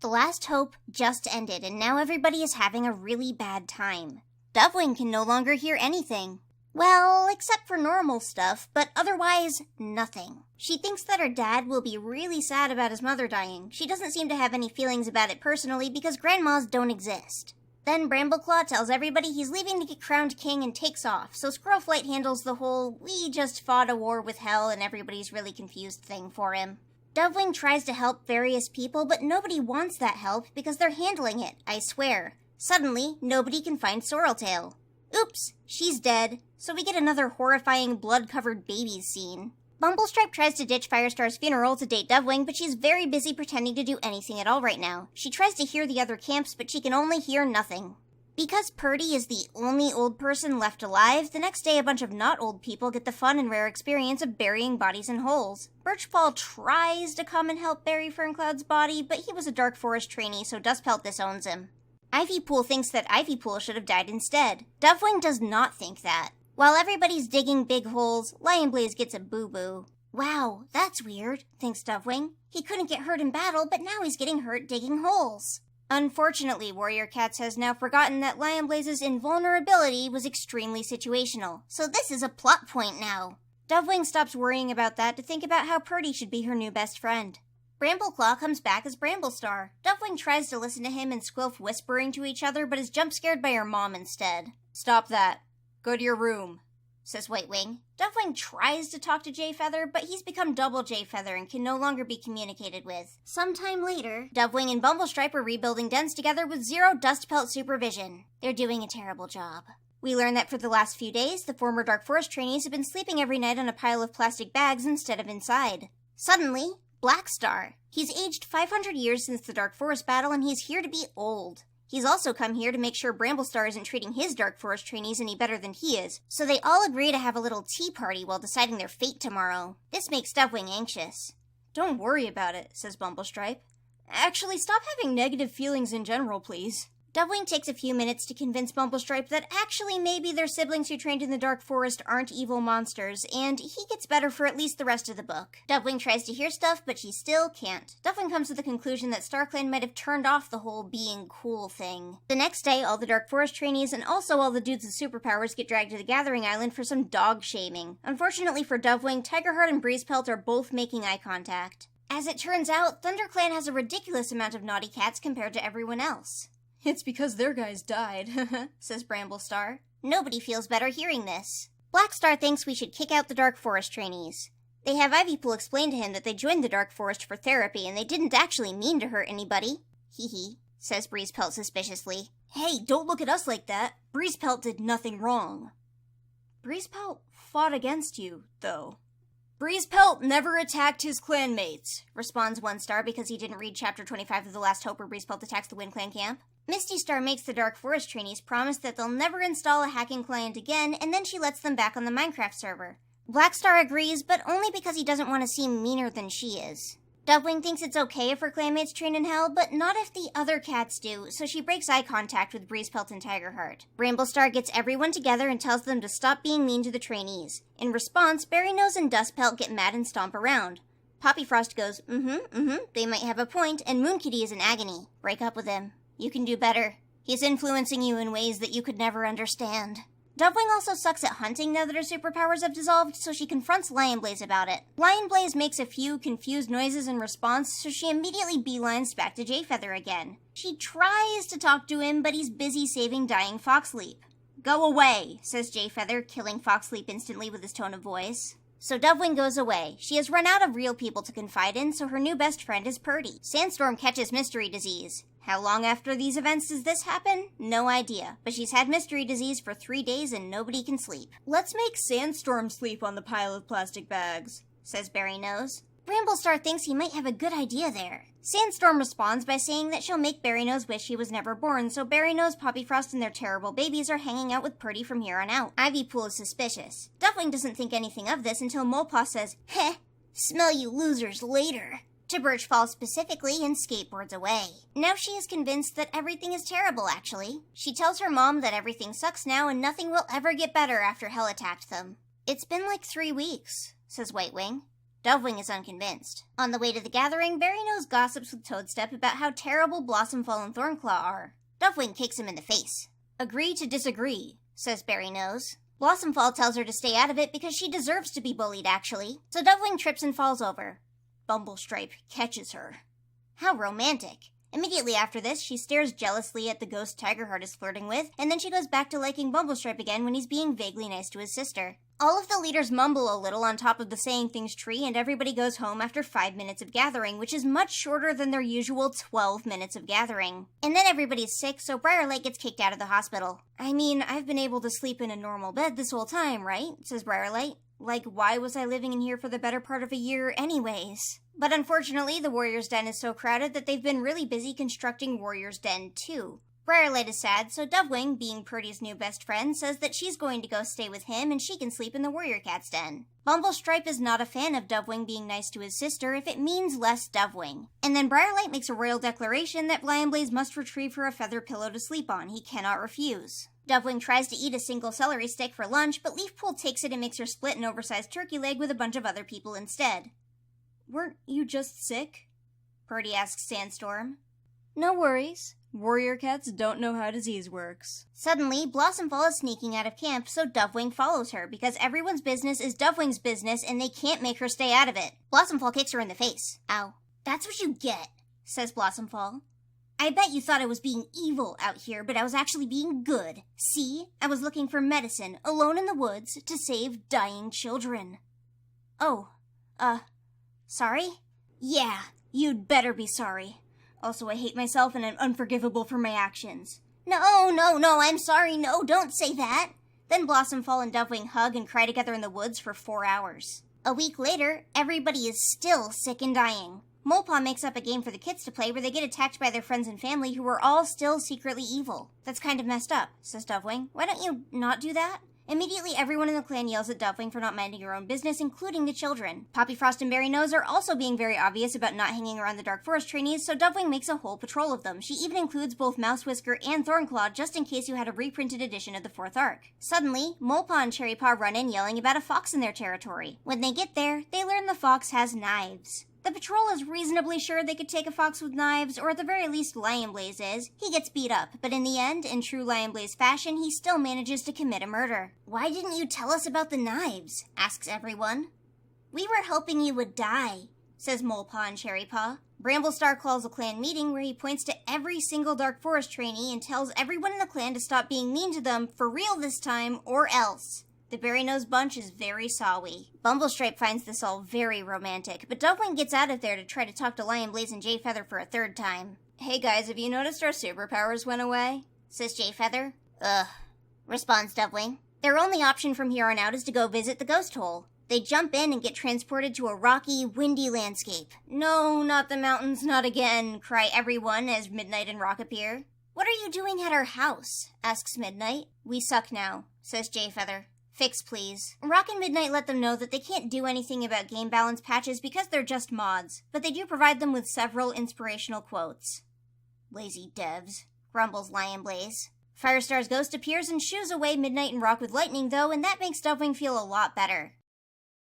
The last hope just ended, and now everybody is having a really bad time. Dovewing can no longer hear anything. Well, except for normal stuff, but otherwise, nothing. She thinks that her dad will be really sad about his mother dying. She doesn't seem to have any feelings about it personally because grandmas don't exist. Then Brambleclaw tells everybody he's leaving to get crowned king and takes off, so Squirrelflight handles the whole "we just fought a war with hell and everybody's really confused" thing for him. Dovewing tries to help various people, but nobody wants that help because they're handling it, I swear. Suddenly, nobody can find Sorreltail. Oops, she's dead, so we get another horrifying blood-covered babies scene. Bumblestripe tries to ditch Firestar's funeral to date Dovewing, but she's very busy pretending to do anything at all right now. She tries to hear the other camps, but she can only hear nothing. Because Purdy is the only old person left alive, the next day a bunch of not old people get the fun and rare experience of burying bodies in holes. Birchpaw tries to come and help bury Ferncloud's body, but he was a Dark Forest trainee, so Dustpelt disowns him. Ivypool thinks that Ivypool should have died instead. Dovewing does not think that. While everybody's digging big holes, Lionblaze gets a boo-boo. Wow, that's weird, thinks Dovewing. He couldn't get hurt in battle, but now he's getting hurt digging holes. Unfortunately, Warrior Cats has now forgotten that Lionblaze's invulnerability was extremely situational, so this is a plot point now. Dovewing stops worrying about that to think about how Purdy should be her new best friend. Brambleclaw comes back as Bramblestar. Dovewing tries to listen to him and Squilf whispering to each other, but is jump-scared by her mom instead. "Stop that. Go to your room," says Whitewing. Dovewing tries to talk to Jayfeather, but he's become double Jayfeather and can no longer be communicated with. Sometime later, Dovewing and Bumblestripe are rebuilding dens together with zero Dustpelt supervision. They're doing a terrible job. We learn that for the last few days, the former Dark Forest trainees have been sleeping every night on a pile of plastic bags instead of inside. Suddenly, Blackstar. He's aged 500 years since the Dark Forest battle, and he's here to be old. He's also come here to make sure Bramblestar isn't treating his Dark Forest trainees any better than he is, so they all agree to have a little tea party while deciding their fate tomorrow. This makes Dovewing anxious. "Don't worry about it," says Bumblestripe. "Actually, stop having negative feelings in general, please." Dovewing takes a few minutes to convince Bumblestripe that actually maybe their siblings who trained in the Dark Forest aren't evil monsters, and he gets better for at least the rest of the book. Dovewing tries to hear stuff, but she still can't. Dovewing comes to the conclusion that StarClan might have turned off the whole being cool thing. The next day, all the Dark Forest trainees and also all the dudes with superpowers get dragged to the Gathering Island for some dog shaming. Unfortunately for Dovewing, Tigerheart and Breezepelt are both making eye contact. As it turns out, ThunderClan has a ridiculous amount of naughty cats compared to everyone else. "It's because their guys died," says Bramblestar. Nobody feels better hearing this. Blackstar thinks we should kick out the Dark Forest trainees. They have Ivypool explain to him that they joined the Dark Forest for therapy and they didn't actually mean to hurt anybody. Hee, says Breezepelt suspiciously. "Hey, don't look at us like that. Breezepelt did nothing wrong." "Breezepelt fought against you, though." "Breezepelt never attacked his clanmates," responds One Star because he didn't read Chapter 25 of The Last Hope where Breezepelt attacks the Wind Clan camp. Misty Star makes the Dark Forest trainees promise that they'll never install a hacking client again, and then she lets them back on the Minecraft server. Blackstar agrees, but only because he doesn't want to seem meaner than she is. Dovewing thinks it's okay if her clanmates train in hell, but not if the other cats do, so she breaks eye contact with Breezepelt and Tigerheart. Bramblestar gets everyone together and tells them to stop being mean to the trainees. In response, Berrynose and Dustpelt get mad and stomp around. Poppyfrost goes, they might have a point, and Moonkitty is in agony. Break up with him. You can do better. He's influencing you in ways that you could never understand. Dovewing also sucks at hunting now that her superpowers have dissolved, so she confronts Lionblaze about it. Lionblaze makes a few confused noises in response, so she immediately beelines back to Jayfeather again. She tries to talk to him, but he's busy saving dying Foxleap. "Go away," says Jayfeather, killing Foxleap instantly with his tone of voice. So Dovewing goes away. She has run out of real people to confide in, so her new best friend is Purdy. Sandstorm catches Mystery Disease. How long after these events does this happen? No idea, but she's had Mystery Disease for 3 days and nobody can sleep. "Let's make Sandstorm sleep on the pile of plastic bags," says Berrynose. Bramblestar thinks he might have a good idea there. Sandstorm responds by saying that she'll make Berrynose wish he was never born, so Berrynose, Poppyfrost, and their terrible babies are hanging out with Purdy from here on out. Ivypool is suspicious. Dovewing doesn't think anything of this until Molepaw says, "Heh, smell you losers later," to Birchfall specifically and skateboards away. Now she is convinced that everything is terrible, actually. She tells her mom that everything sucks now and nothing will ever get better after hell attacked them. "It's been like 3 weeks, says Whitewing. Dovewing is unconvinced. On the way to the gathering, Berrynose gossips with Toadstep about how terrible Blossomfall and Thornclaw are. Dovewing kicks him in the face. Agree to disagree, says Berrynose. Blossomfall tells her to stay out of it because she deserves to be bullied, actually. So Dovewing trips and falls over. Bumblestripe catches her. How romantic. Immediately after this, she stares jealously at the ghost Tigerheart is flirting with, and then she goes back to liking Bumblestripe again when he's being vaguely nice to his sister. All of the leaders mumble a little on top of the saying things tree, and everybody goes home after 5 minutes of gathering, which is much shorter than their usual 12 minutes of gathering. And then everybody's sick, so Briarlight gets kicked out of the hospital. I mean, I've been able to sleep in a normal bed this whole time, right? Says Briarlight. Like, why was I living in here for the better part of a year anyways? But unfortunately, the Warrior's Den is so crowded that they've been really busy constructing Warrior's Den 2. Briarlight is sad, so Dovewing, being Purdy's new best friend, says that she's going to go stay with him and she can sleep in the Warrior Cat's den. Bumblestripe is not a fan of Dovewing being nice to his sister if it means less Dovewing. And then Briarlight makes a royal declaration that Lionblaze must retrieve her a feather pillow to sleep on. He cannot refuse. Dovewing tries to eat a single celery stick for lunch, but Leafpool takes it and makes her split an oversized turkey leg with a bunch of other people instead. Weren't you just sick? Purdy asks Sandstorm. No worries. Warrior cats don't know how disease works. Suddenly, Blossomfall is sneaking out of camp, so Dovewing follows her, because everyone's business is Dovewing's business and they can't make her stay out of it. Blossomfall kicks her in the face. Ow. That's what you get, says Blossomfall. I bet you thought I was being evil out here, but I was actually being good. See? I was looking for medicine, alone in the woods, to save dying children. Oh, sorry? Yeah, you'd better be sorry. Also, I hate myself and I'm unforgivable for my actions. No, I'm sorry, no, don't say that. Then Blossomfall and Dovewing hug and cry together in the woods for 4 hours. A week later, everybody is still sick and dying. Molepaw makes up a game for the kids to play where they get attacked by their friends and family who are all still secretly evil. That's kind of messed up, says Dovewing. Why don't you not do that? Immediately, everyone in the clan yells at Dovewing for not minding her own business, including the children. Poppyfrost and Berrynose are also being very obvious about not hanging around the Dark Forest trainees, so Dovewing makes a whole patrol of them. She even includes both Mousewhisker and Thornclaw just in case you had a reprinted edition of the 4th arc. Suddenly, Molepaw and Cherrypaw run in yelling about a fox in their territory. When they get there, they learn the fox has knives. The patrol is reasonably sure they could take a fox with knives, or at the very least Lionblaze is. He gets beat up, but in the end, in true Lionblaze fashion, he still manages to commit a murder. Why didn't you tell us about the knives? Asks everyone. We were hoping you would die, says Molepaw and Cherrypaw. Bramblestar calls a clan meeting where he points to every single Dark Forest trainee and tells everyone in the clan to stop being mean to them, for real this time, or else. The Berrynose bunch is very sorry. Bumblestripe finds this all very romantic, but Dovewing gets out of there to try to talk to Lionblaze and Jayfeather for a 3rd time. Hey guys, have you noticed our superpowers went away? Says Jayfeather. Ugh, responds Dovewing. Their only option from here on out is to go visit the ghost hole. They jump in and get transported to a rocky, windy landscape. No, not the mountains, not again, cry everyone as Midnight and Rock appear. What are you doing at our house? Asks Midnight. We suck now, says Jayfeather. Fix, please. Rock and Midnight let them know that they can't do anything about game balance patches because they're just mods, but they do provide them with several inspirational quotes. Lazy devs, grumbles Lionblaze. Firestar's ghost appears and shoos away Midnight and Rock with lightning, though, and that makes Dovewing feel a lot better.